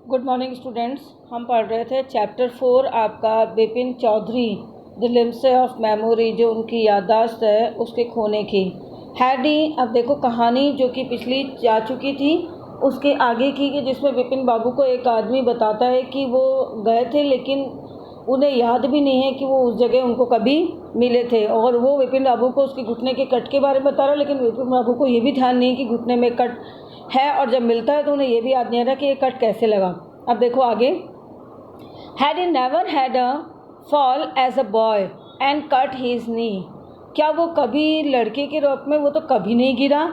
Good morning students. हम पढ़ रहे थे चैप्टर 4 आपका Bipin Chaudhary the limits of memory, जो उनकी याददाश्त है उसके खोने की। हैडी, अब देखो कहानी जो कि पिछली जा चुकी थी उसके आगे की, कि जिसमें बिपिन बाबू को एक आदमी बताता है कि वो गए थे लेकिन उन्हें याद भी नहीं है कि वो उस जगह उनको कभी मिले थे। और वो विपिन बाबू को उसके घुटने के कट के बारे में बता रहा है, लेकिन विपिन बाबू को ये भी ध्यान नहीं कि घुटने में कट है, और जब मिलता है तो उन्हें ये भी याद नहीं आ रहा कि ये कट कैसे लगा। अब देखो आगे। Had he never had a fall as a boy and cut his knee. क्या वो कभी लड़के के रूप में वो तो कभी नहीं गिरा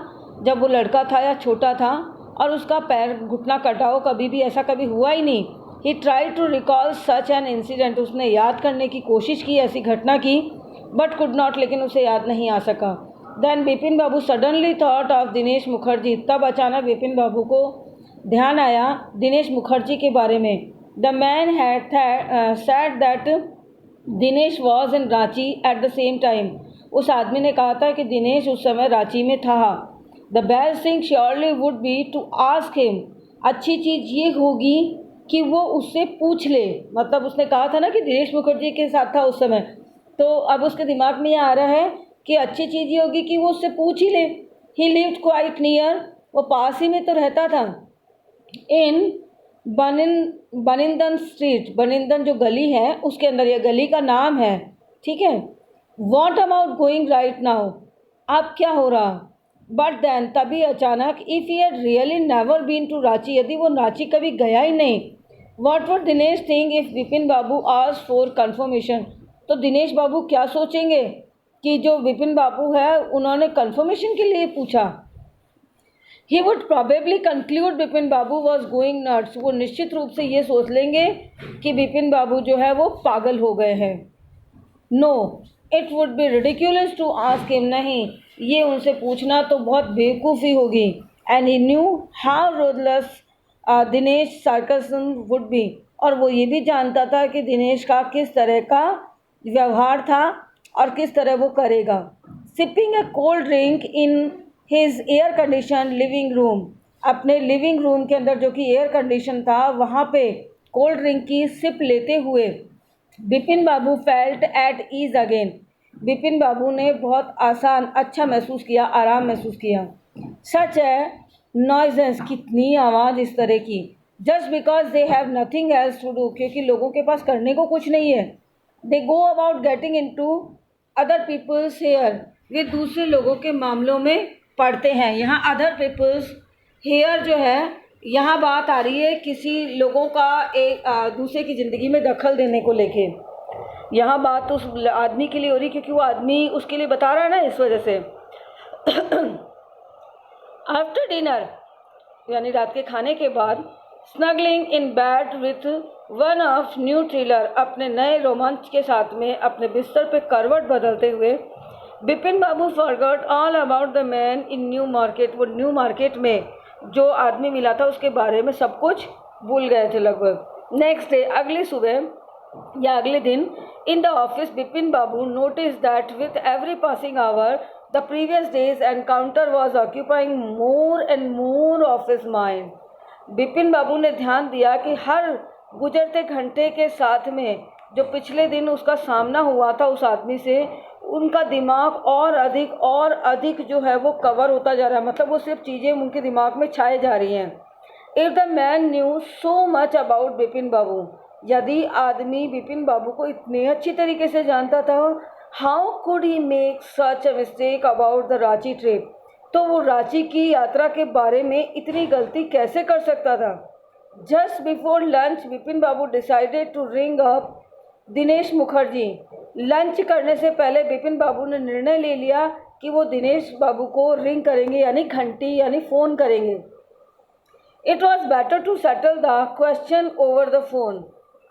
जब वो लड़का था या छोटा था, और उसका पैर घुटना कटा हो, कभी भी ऐसा कभी हुआ ही नहीं। He try to recall such an incident, उसने याद करने की कोशिश की ऐसी घटना की, बट कुड नॉट, लेकिन उसे याद नहीं आ सका। Then Bipin Babu suddenly thought of Dinesh Mukherjee, तब अचानक बिपिन बाबू को ध्यान आया दिनेश मुखर्जी के बारे में। The man had sad that Dinesh was in Ranchi at the same time, उस आदमी ने कहा था कि दिनेश उस समय रांची में था। The best thing surely would be to ask him, अच्छी चीज़ ये होगी कि वो उससे पूछ ले। मतलब उसने कहा था ना कि दिनेश मुखर्जी के साथ था उस समय, तो अब उसके दिमाग में ये आ रहा है कि अच्छी चीज़ ये होगी कि वो उससे पूछ ही ले। ही लिव्ड क्वाइट नियर, वो पास ही में तो रहता था। इन बनिंदन स्ट्रीट, बनिंदन जो गली है उसके अंदर, यह गली का नाम है, ठीक है। What about going right now, अब क्या हो रहा। बट देन, तभी अचानक, if he had really never been to Ranchi, यदि वो रांची कभी गया ही नहीं, what would Dinesh think if Vipin Babu asked for confirmation, तो दिनेश बाबू क्या सोचेंगे कि जो विपिन बाबू है उन्होंने कंफर्मेशन के लिए पूछा। He would probably conclude Bipin Babu was going nuts, वो निश्चित रूप से ये सोच लेंगे कि बिपिन बाबू जो है वो पागल हो गए हैं। No, it would be ridiculous to ask him, नहीं, ये उनसे पूछना तो बहुत बेवकूफ़ी होगी। And he knew how ruthless Dinesh sarcasm would be, और वो ये भी जानता था कि दिनेश का किस तरह का व्यवहार था और किस तरह वो करेगा। Sipping A cold drink in his air condition living room, अपने लिविंग रूम के अंदर जो कि एयर कंडीशन था वहाँ पे कोल्ड ड्रिंक की सिप लेते हुए Bipin Babu felt at ease again, Bipin Babu ने बहुत आसान अच्छा महसूस किया, आराम महसूस किया। सच है नॉइजेंस, कितनी आवाज़ इस तरह की। Just because they have nothing else to do, क्योंकि लोगों के पास करने को कुछ नहीं है। They go about getting into other people's hair, वे दूसरे लोगों के मामलों में पढ़ते हैं। यहाँ अदर पीपल्स हेयर जो है, यहाँ बात आ रही है किसी लोगों का एक दूसरे की ज़िंदगी में दखल देने को लेके। यहाँ बात तो उस आदमी के लिए हो रही, क्योंकि वो आदमी उसके लिए बता रहा है ना, इस वजह से। आफ्टर डिनर, यानी रात के खाने के बाद, snuggling in bed with one of new thriller, अपने नए रोमांच के साथ में अपने बिस्तर पे करवट बदलते हुए, Bipin Babu forgot all about the man in New Market, वो न्यू मार्केट में जो आदमी मिला था उसके बारे में सब कुछ भूल गए थे लगभग। नेक्स्ट डे, अगली सुबह या अगले दिन, in the office, Bipin Babu notice that with every passing hour the previous day's encounter was occupying more and more of his mind, Bipin Babu ने ध्यान दिया कि हर गुजरते घंटे के साथ में जो पिछले दिन उसका सामना हुआ था उस आदमी से, उनका दिमाग और अधिक जो है वो कवर होता जा रहा है। मतलब वो सिर्फ चीज़ें उनके दिमाग में छाए जा रही हैं। If the man knew so much about Bipin Babu, यदि आदमी बिपिन बाबू को इतने अच्छी तरीके से जानता था, how could he make such a mistake about the Ranchi trip, तो वो रांची की यात्रा के बारे में इतनी गलती कैसे कर सकता था। Just before lunch, Bipin Babu decided to ring up Dinesh Mukherjee, lunch करने से पहले बिपिन बाबू ने निर्णय ले लिया कि वो दिनेश बाबू को रिंग करेंगे, यानी घंटी यानी फ़ोन करेंगे। It was better to settle the question over the phone,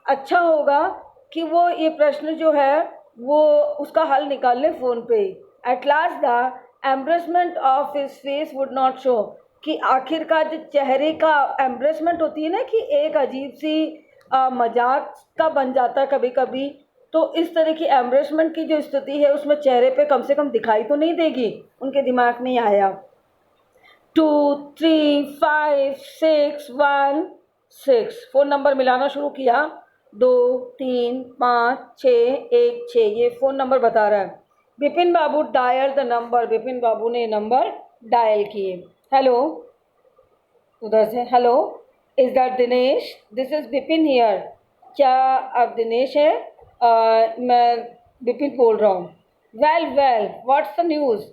अच्छा होगा कि वो ये प्रश्न जो है वो उसका हल निकाल ले फ़ोन पे। At last the embarrassment of his face would not show, कि आखिरकार जो चेहरे का एम्ब्रेसमेंट होती है ना, कि एक अजीब सी मजाक का बन जाता है कभी कभी, तो इस तरह की एम्ब्रेसमेंट की जो स्थिति है उसमें चेहरे पे कम से कम दिखाई तो नहीं देगी, उनके दिमाग में आया। 2 3 5 6 1 6। फ़ोन नंबर मिलाना शुरू किया, 2, 3, 5, 6, 1, 6, ये फ़ोन नंबर बता रहा है। Vipin Babu dial the number, Vipin Babu ने नंबर डायल किए। हेलो, उधर से hello, is that Dinesh? This is Vipin here. क्या आप दिनेश है? मैं विपिन बोल रहा हूँ। Well well, what's the news?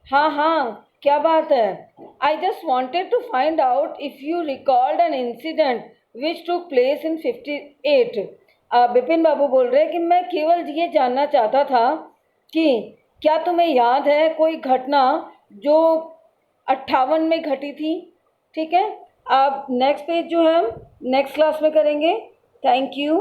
हाँ हाँ, क्या बात है? I just wanted to find out if you recalled an incident which took place in 58। Vipin Babu बोल रहे हैं कि मैं केवल ये जानना चाहता था कि क्या तुम्हें याद है कोई घटना जो 58 में घटी थी? ठीक है, आप नेक्स्ट पेज जो है हम नेक्स्ट क्लास में करेंगे। Thank you.